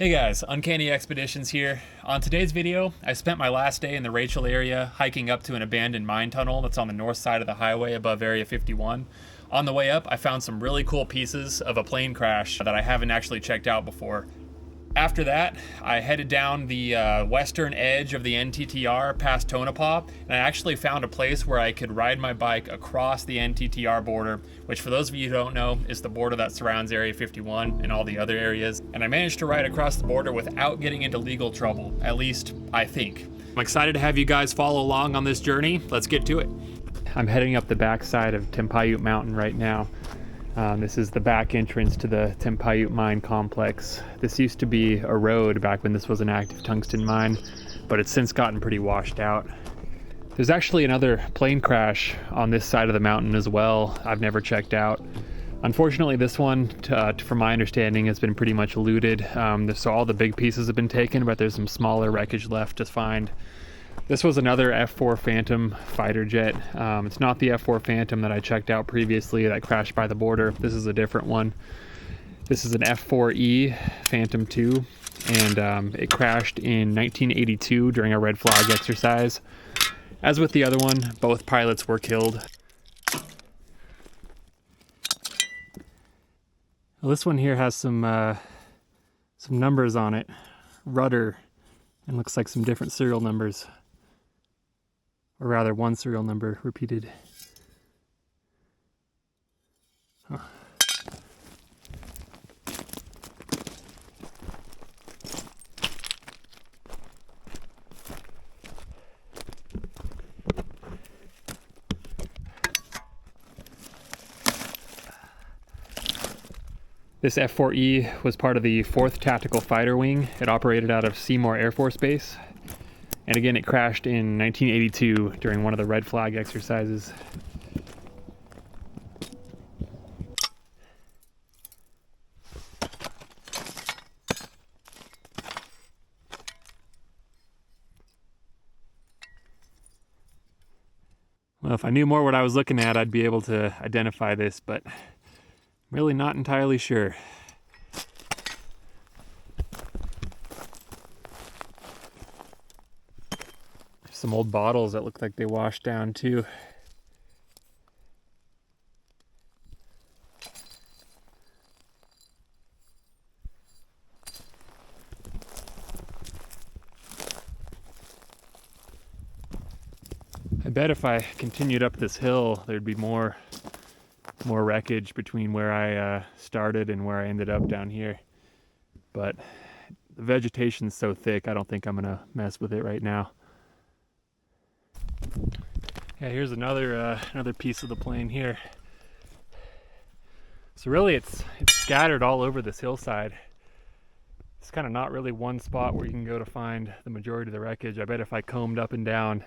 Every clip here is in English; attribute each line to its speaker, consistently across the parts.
Speaker 1: Hey guys, Uncanny Expeditions here. On today's video, I spent my last day in the Rachel area hiking up to an abandoned mine tunnel that's on the north side of the highway above Area 51. On the way up, I found some really cool pieces of a plane crash that I haven't actually checked out before. After that, I headed down the western edge of the NTTR past Tonopah, and I actually found a place where I could ride my bike across the NTTR border, which for those of you who don't know, is the border that surrounds Area 51 and all the other areas. And I managed to ride across the border without getting into legal trouble, at least I think. I'm excited to have you guys follow along on this journey. Let's get to it. I'm heading up the backside of Stonewall Mountain right now. This is the back entrance to the Stonewall mine complex. This used to be a road back when this was an active tungsten mine, but it's since gotten pretty washed out. There's actually another plane crash on this side of the mountain as well I've never checked out. Unfortunately, this one, from my understanding, has been pretty much looted. So all the big pieces have been taken, but there's some smaller wreckage left to find. This was another F-4 Phantom fighter jet. It's not the F-4 Phantom that I checked out previously that crashed by the border. This is a different one. This is an F-4E Phantom II, and it crashed in 1982 during a red flag exercise. As with the other one, both pilots were killed. Well, this one here has some numbers on it. Rudder, and looks like some different serial numbers. Or rather, one serial number repeated. Huh. This F-4E was part of the 4th Tactical Fighter Wing. It operated out of Seymour Air Force Base. And again, it crashed in 1982 during one of the red flag exercises. Well, if I knew more what I was looking at, I'd be able to identify this, but I'm really not entirely sure. Some old bottles that look like they washed down too. I bet if I continued up this hill, there'd be more wreckage between where I started and where I ended up down here. But the vegetation's so thick, I don't think I'm gonna mess with it right now. Yeah, here's another piece of the plane here. So really it's scattered all over this hillside. It's kind of not really one spot where you can go to find the majority of the wreckage. I bet if I combed up and down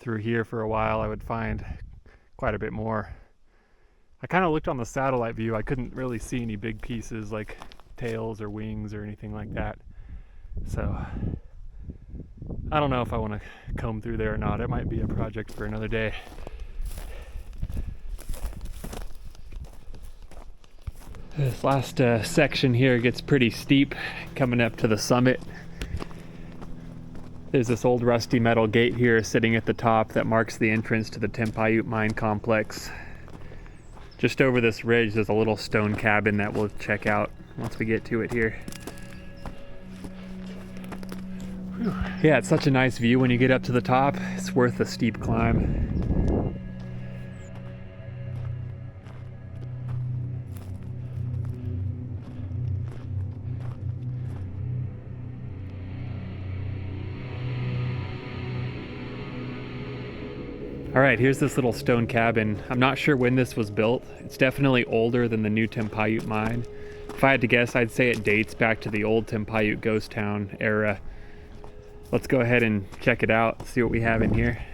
Speaker 1: through here for a while, I would find quite a bit more. I kind of looked on the satellite view. I couldn't really see any big pieces like tails or wings or anything like that. So I don't know if I want to comb through there or not. It might be a project for another day. This last section here gets pretty steep coming up to the summit. There's this old rusty metal gate here sitting at the top that marks the entrance to the Stonewall mine complex. Just over this ridge there's a little stone cabin that we'll check out once we get to it here. Yeah, it's such a nice view when you get up to the top. It's worth the steep climb. All right, here's this little stone cabin. I'm not sure when this was built. It's definitely older than the new Stonewall mine. If I had to guess, I'd say it dates back to the old Stonewall ghost town era. Let's go ahead and check it out, see what we have in here.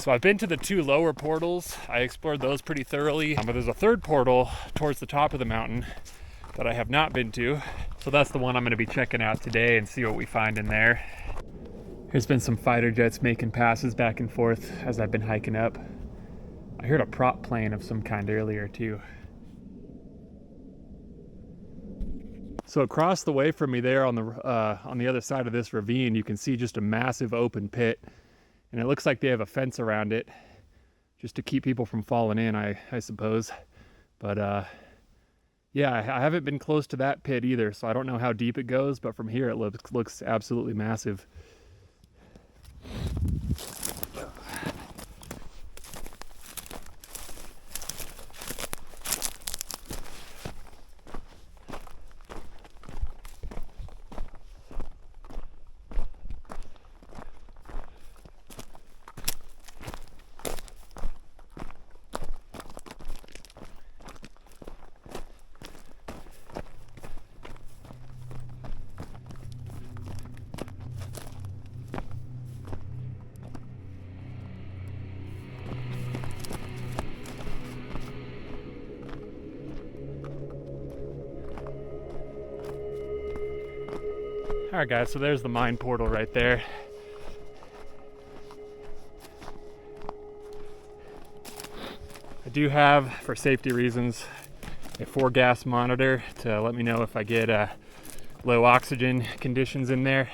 Speaker 1: So I've been to the 2 lower portals. I explored those pretty thoroughly, but there's a 3rd portal towards the top of the mountain that I have not been to. So that's the one I'm gonna be checking out today and see what we find in there. There's been some fighter jets making passes back and forth as I've been hiking up. I heard a prop plane of some kind earlier too. So across the way from me there on the other side of this ravine, you can see just a massive open pit. And it looks like they have a fence around it just to keep people from falling in, I suppose. But yeah, I haven't been close to that pit either, so I don't know how deep it goes, but from here it looks absolutely massive. All right, guys, so there's the mine portal right there. I do have, for safety reasons, a 4-gas monitor to let me know if I get low oxygen conditions in there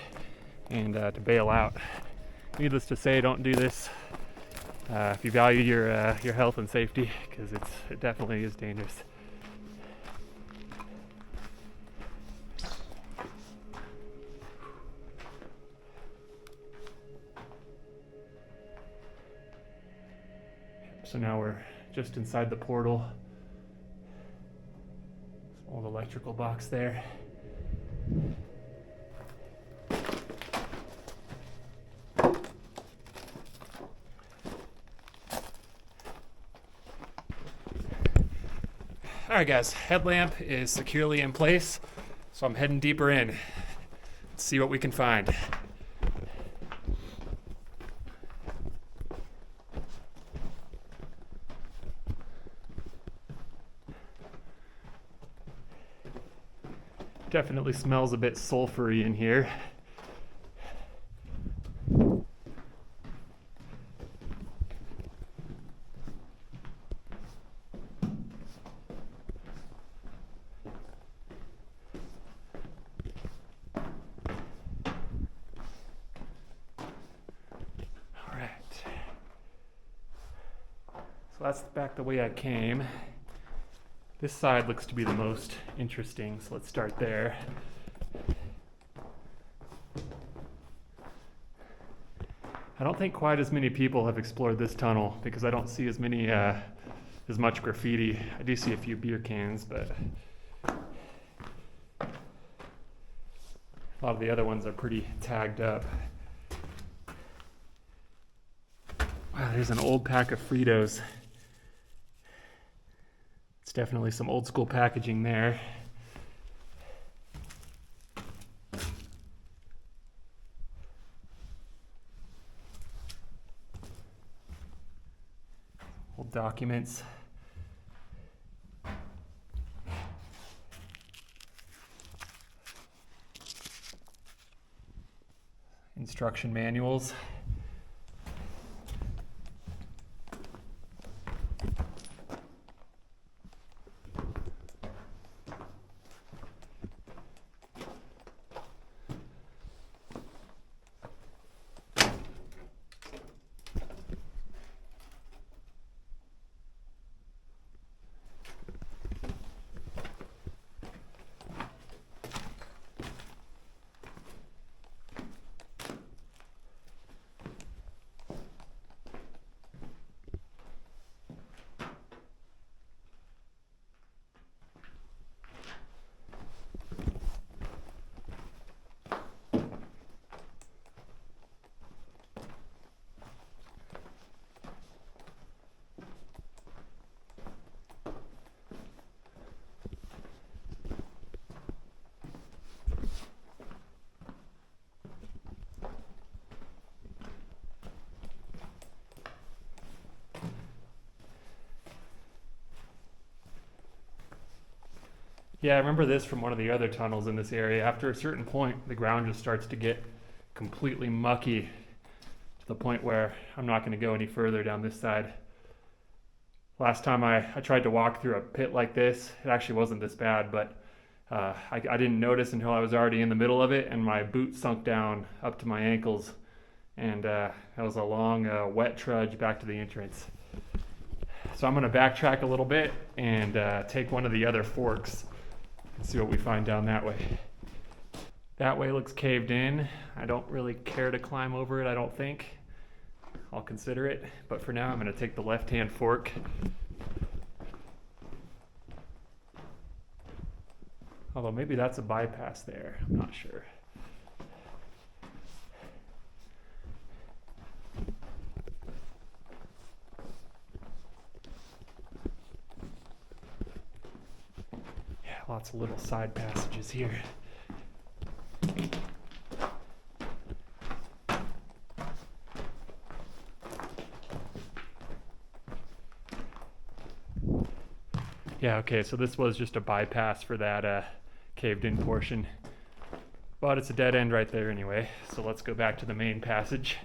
Speaker 1: and to bail out. Needless to say, don't do this if you value your health and safety, because it definitely is dangerous. So now we're just inside the portal. Old electrical box there. All right, guys, headlamp is securely in place, so I'm heading deeper in. Let's see what we can find. Definitely smells a bit sulfury in here. All right. So that's back the way I came. This side looks to be the most interesting, so let's start there. I don't think quite as many people have explored this tunnel because I don't see as much graffiti. I do see a few beer cans, but a lot of the other ones are pretty tagged up. Wow, there's an old pack of Fritos. It's definitely some old school packaging there. Old documents. Instruction manuals. Yeah, I remember this from one of the other tunnels in this area. After a certain point, the ground just starts to get completely mucky to the point where I'm not going to go any further down this side. Last time I tried to walk through a pit like this, it actually wasn't this bad, but I didn't notice until I was already in the middle of it, and my boot sunk down up to my ankles, and that was a long wet trudge back to the entrance. So I'm going to backtrack a little bit and take one of the other forks and see what we find down that way. That way looks caved in. I don't really care to climb over it, I don't think. I'll consider it, but for now I'm going to take the left-hand fork. Although maybe that's a bypass there, I'm not sure. Yeah, lots of little side passages here. Yeah, okay, so this was just a bypass for that caved in portion. But it's a dead end right there anyway, so let's go back to the main passage.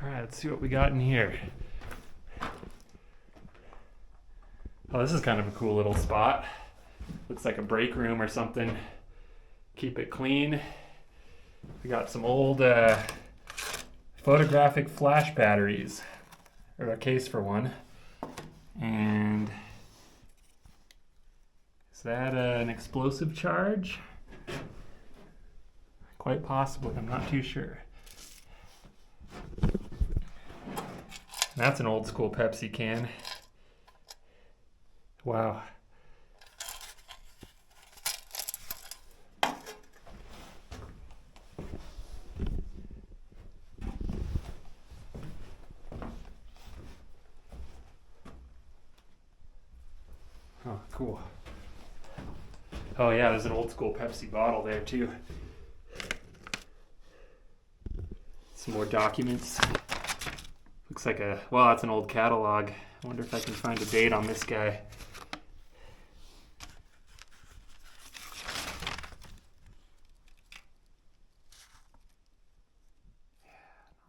Speaker 1: Alright, let's see what we got in here. Oh, this is kind of a cool little spot. Looks like a break room or something. Keep it clean. We got some old photographic flash batteries, or a case for one. And is that an explosive charge? Quite possibly, I'm not too sure. That's an old school Pepsi can. Wow. Oh, cool. Oh yeah, there's an old school Pepsi bottle there too. Some more documents. Looks like well, that's an old catalog. I wonder if I can find a date on this guy.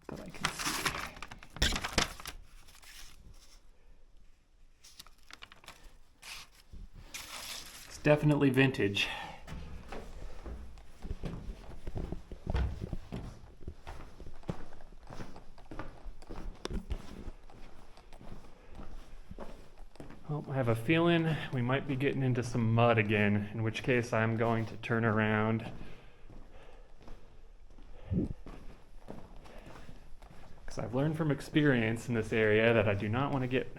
Speaker 1: Not that I can see. It's definitely vintage. Well, I have a feeling we might be getting into some mud again, in which case I'm going to turn around. Because I've learned from experience in this area that I do not want to get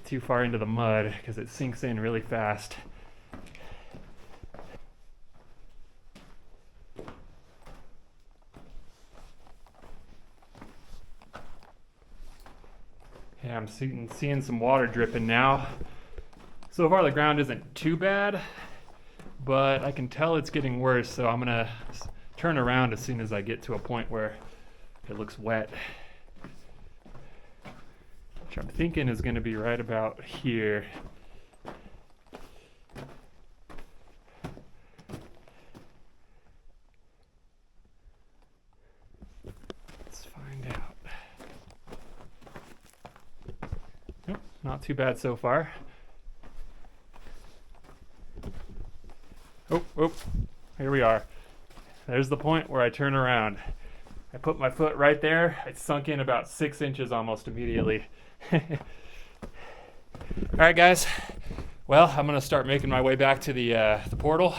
Speaker 1: too far into the mud because it sinks in really fast. Yeah, I'm seeing some water dripping now. So far the ground isn't too bad, but I can tell it's getting worse, so I'm gonna turn around as soon as I get to a point where it looks wet. Which I'm thinking is gonna be right about here. Let's find out. Nope, not too bad so far. Oh, here we are. There's the point where I turn around. I put my foot right there. It sunk in about 6 inches almost immediately. All right, guys. Well, I'm gonna start making my way back to the portal.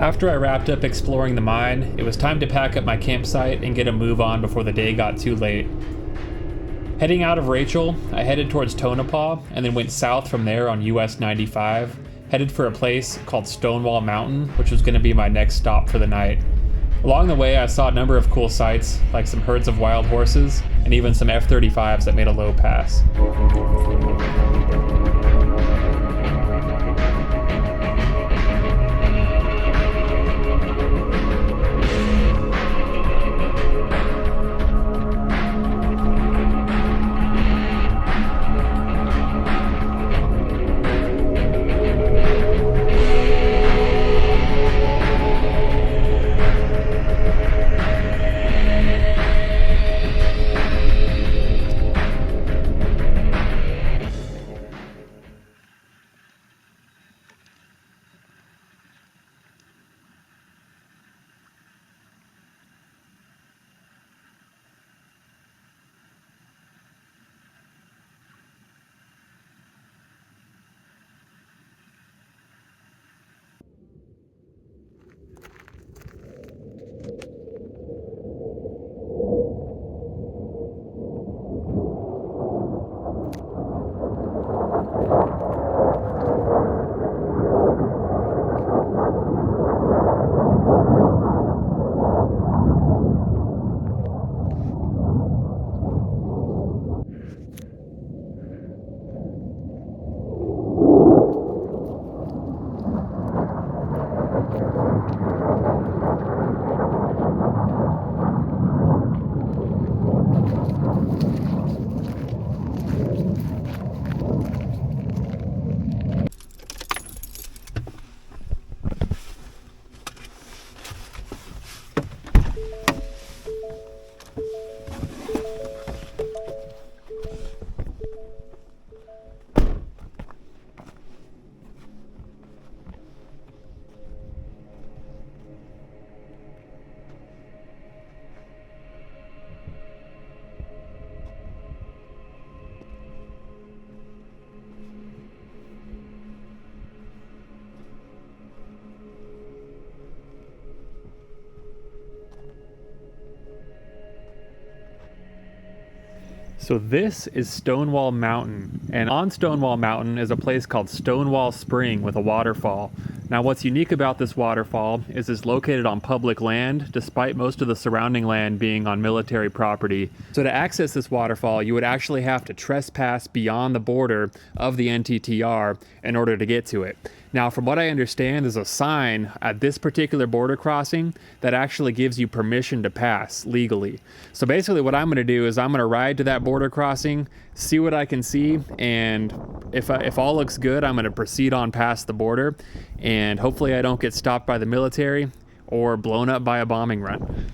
Speaker 1: After I wrapped up exploring the mine, it was time to pack up my campsite and get a move on before the day got too late. Heading out of Rachel, I headed towards Tonopah and then went south from there on US 95, headed for a place called Stonewall Mountain, which was going to be my next stop for the night. Along the way, I saw a number of cool sights, like some herds of wild horses and even some F-35s that made a low pass. So this is Stonewall Mountain, and on Stonewall Mountain is a place called Stonewall Spring with a waterfall. Now what's unique about this waterfall is it's located on public land, despite most of the surrounding land being on military property. So to access this waterfall, you would actually have to trespass beyond the border of the NTTR in order to get to it. Now, from what I understand, there's a sign at this particular border crossing that actually gives you permission to pass legally. So basically what I'm going to do is I'm going to ride to that border crossing, see what I can see, and if all looks good, I'm going to proceed on past the border, and hopefully I don't get stopped by the military or blown up by a bombing run.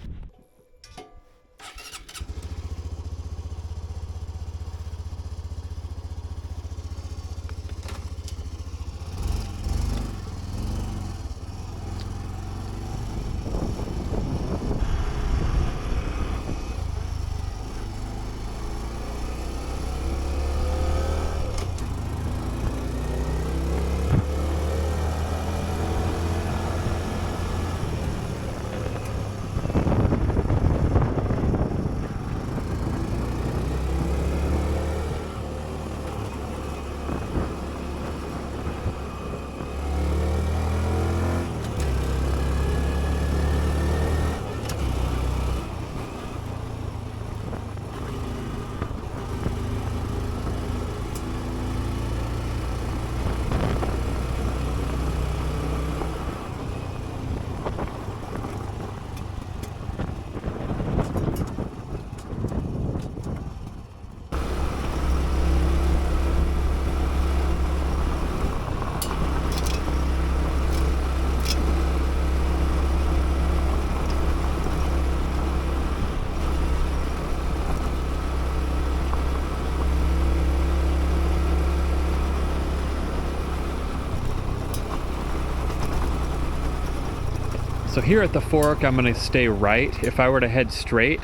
Speaker 1: So here at the fork, I'm going to stay right. If I were to head straight,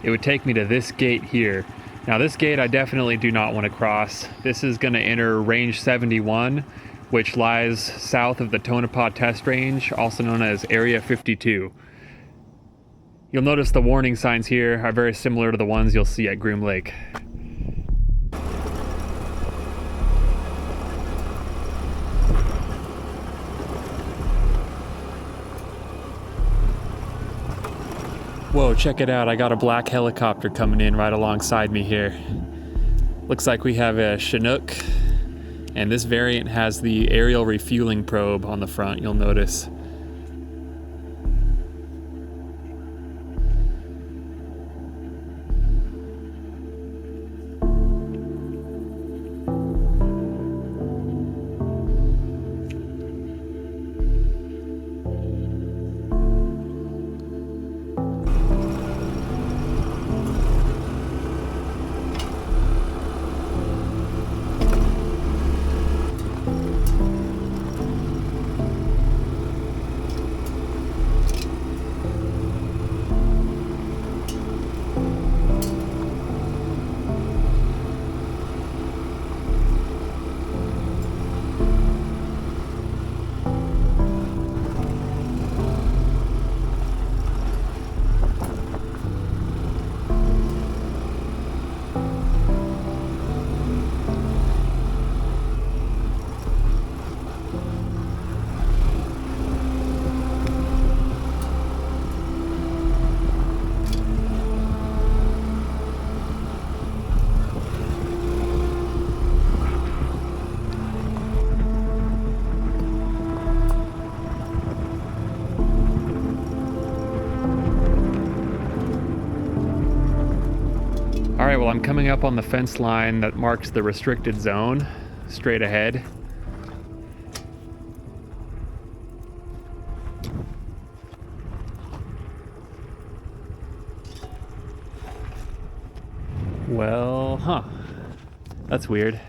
Speaker 1: it would take me to this gate here. Now this gate I definitely do not want to cross. This is going to enter range 71, which lies south of the Tonopah Test Range, also known as Area 52. You'll notice the warning signs here are very similar to the ones you'll see at Groom Lake. Whoa, check it out. I got a black helicopter coming in right alongside me here. Looks like we have a Chinook, and this variant has the aerial refueling probe on the front, you'll notice. All right, well, I'm coming up on the fence line that marks the restricted zone straight ahead. Well, that's weird.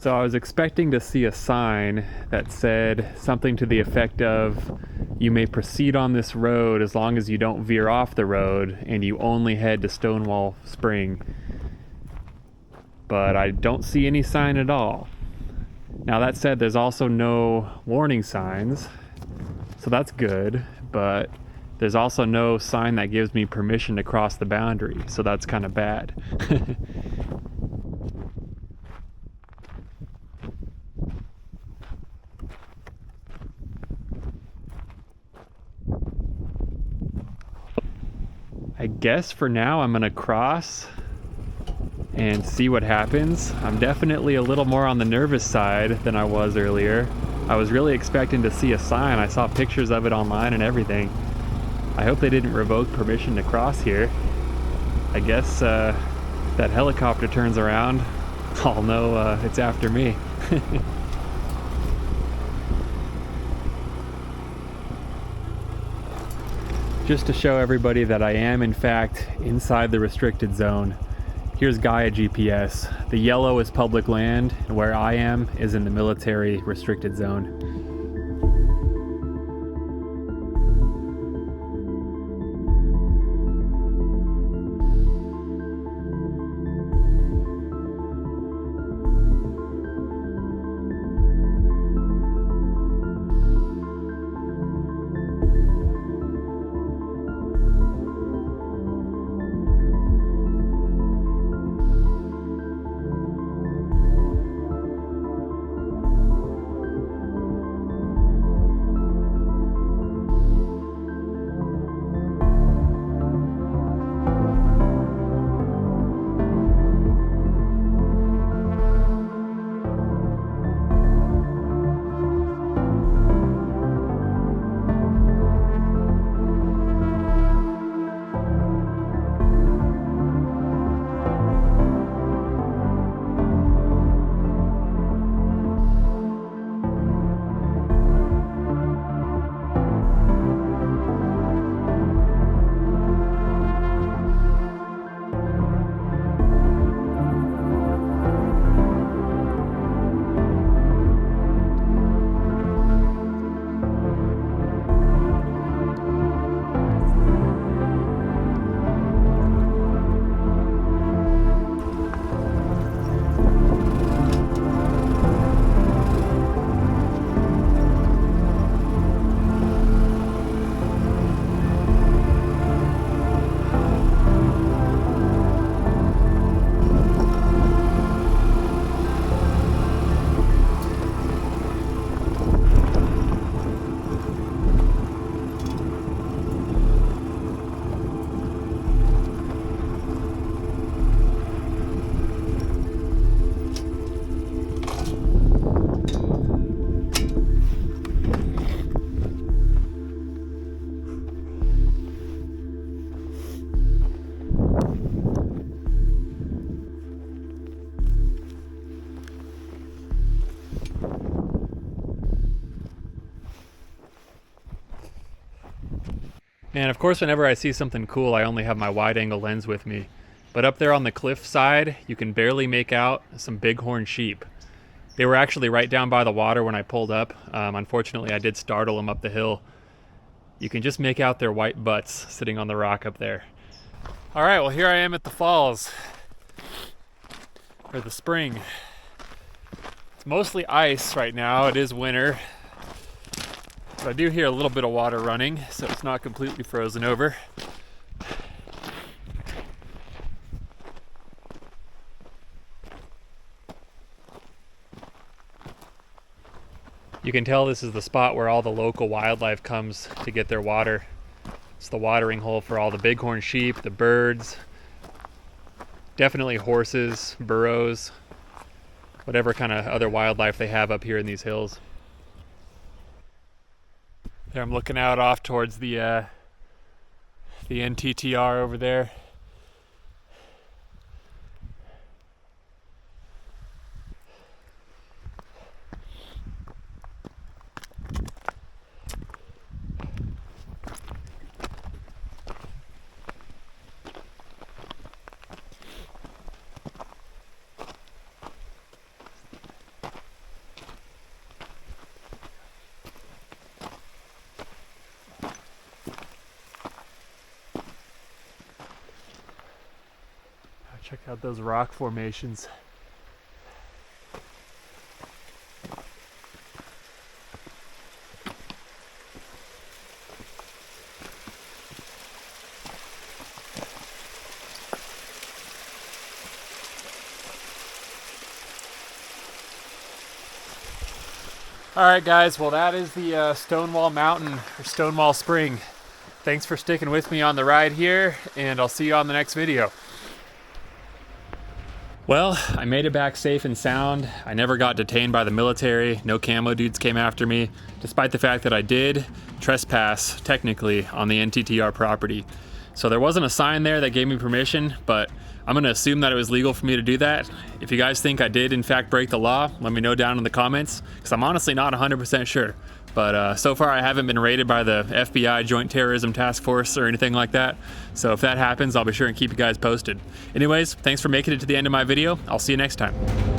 Speaker 1: So I was expecting to see a sign that said something to the effect of, you may proceed on this road as long as you don't veer off the road and you only head to Stonewall Spring. But I don't see any sign at all. Now that said, there's also no warning signs, so that's good, but there's also no sign that gives me permission to cross the boundary, so that's kind of bad. I guess for now I'm gonna cross and see what happens. I'm definitely a little more on the nervous side than I was earlier. I was really expecting to see a sign. I saw pictures of it online and everything. I hope they didn't revoke permission to cross here. I guess that helicopter turns around, I'll know it's after me. Just to show everybody that I am in fact inside the restricted zone, here's Gaia GPS. The yellow is public land, and where I am is in the military restricted zone. And of course, whenever I see something cool, I only have my wide angle lens with me. But up there on the cliff side, you can barely make out some bighorn sheep. They were actually right down by the water when I pulled up. Unfortunately, I did startle them up the hill. You can just make out their white butts sitting on the rock up there. All right, well, here I am at the falls, or the spring. It's mostly ice right now. It is winter. But I do hear a little bit of water running, so it's not completely frozen over. You can tell this is the spot where all the local wildlife comes to get their water. It's the watering hole for all the bighorn sheep, the birds, definitely horses, burros, whatever kind of other wildlife they have up here in these hills. There, I'm looking out off towards the NTTR over there. Check out those rock formations. All right, guys, well, that is the Stonewall Mountain, or Stonewall Spring. Thanks for sticking with me on the ride here, and I'll see you on the next video. Well, I made it back safe and sound. I never got detained by the military. No camo dudes came after me, despite the fact that I did trespass, technically, on the NTTR property. So there wasn't a sign there that gave me permission, but I'm gonna assume that it was legal for me to do that. If you guys think I did, in fact, break the law, let me know down in the comments, because I'm honestly not 100% sure. But so far I haven't been raided by the FBI Joint Terrorism Task Force or anything like that. So if that happens, I'll be sure and keep you guys posted. Anyways, thanks for making it to the end of my video. I'll see you next time.